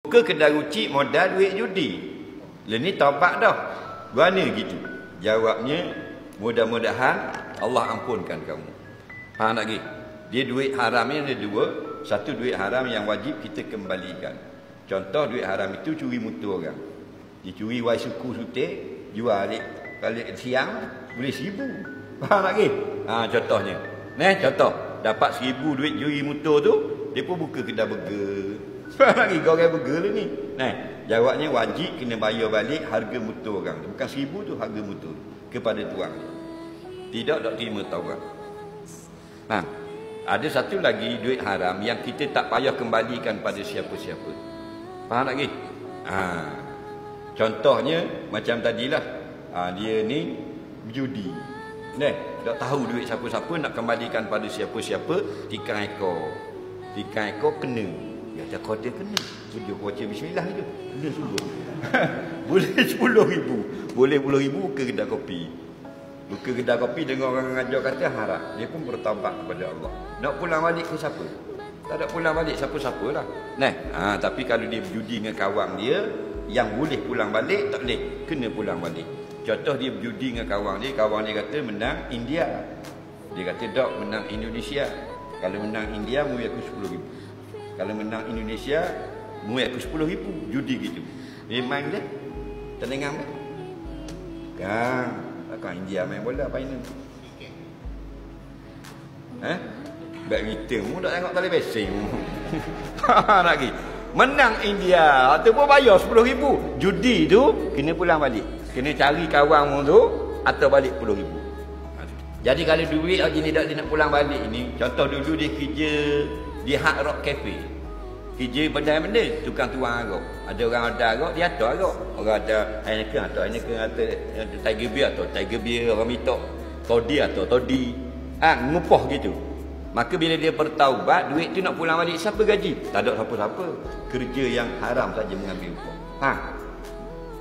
Buka kedai ruci modal duit judi. Lah ni taubat dah. Berana gitu? Jawabnya, mudah-mudahan Allah ampunkan kamu. Faham tak lagi? Dia duit haram ni ada dua. Satu, duit haram yang wajib kita kembalikan. Contoh duit haram itu curi motor orang. Dia curi wai suku sutik, jual balik siang, boleh 1,000. Faham tak lagi? Contohnya. Contoh. Dapat 1,000 duit curi motor tu, dia pun buka kedai burger. Faham lagi? Kau orang burger tu ni. Jawabnya wajib kena bayar balik harga motor orang. Bukan 1,000 tu harga motor kepada tuan. Tidak tak terima taubat. Ada satu lagi duit haram yang kita tak payah kembalikan pada siapa-siapa. Faham tak lagi? Contohnya macam tadilah. Dia ni judi. Tak tahu duit siapa-siapa, nak kembalikan pada siapa-siapa, tikang ekor. Tikang ekor kena. Ya tak kau dia kena. Dia baca bismillah je. Kena sungguh. Boleh 10,000. Boleh 10,000 ke kedai kopi. Buka kedai kopi dengan orang ngajar kata haram. Dia pun bertaubat kepada Allah. Nak pulang balik ke siapa? Tak ada pulang balik siapa-siapa lah. Tapi kalau dia berjudi dengan kawan dia, yang boleh pulang balik, tak boleh. Kena pulang balik. Contoh dia berjudi dengan kawan dia kata menang India. Dia kata tak, menang Indonesia. Kalau menang India, mu aku 10,000. Kalau menang Indonesia, mu aku 10,000. Judi gitu. Dia main dia. Tenengang dia. Kan India main bola apa ini? Badminton mu tak tengok televisi mu. Lagi. Menang India, ataupun bayar 10,000. Judi tu kena pulang balik. Kena cari kawan mu tu atau balik 10,000. Jadi kalau duit ni tak dia nak pulang balik ni, contoh dulu dia kerja di Hard Rock Cafe. Kerja benda-benda tukang tuang arak. Ada orang ada arak, dia atur arak. Orang ada Heineken atau Tiger Beer atau Tiger Beer, orang minta Toddy atau Toddy. Ngupah gitu. Maka bila dia bertaubat, duit tu nak pulang balik, siapa gaji? Tak ada siapa-siapa. Kerja yang haram saja mengambil upah.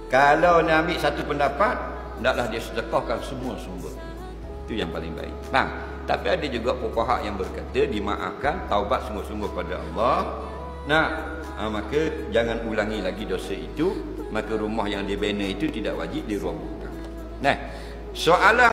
Kalau nak ambil satu pendapat, hendaklah dia sedekahkan semua sumber. Itu yang paling baik. Tapi ada juga fuqaha yang berkata dimaafkan, taubat sungguh-sungguh pada Allah. Maka jangan ulangi lagi dosa itu. Maka rumah yang dibina itu tidak wajib dirobohkan. Soalan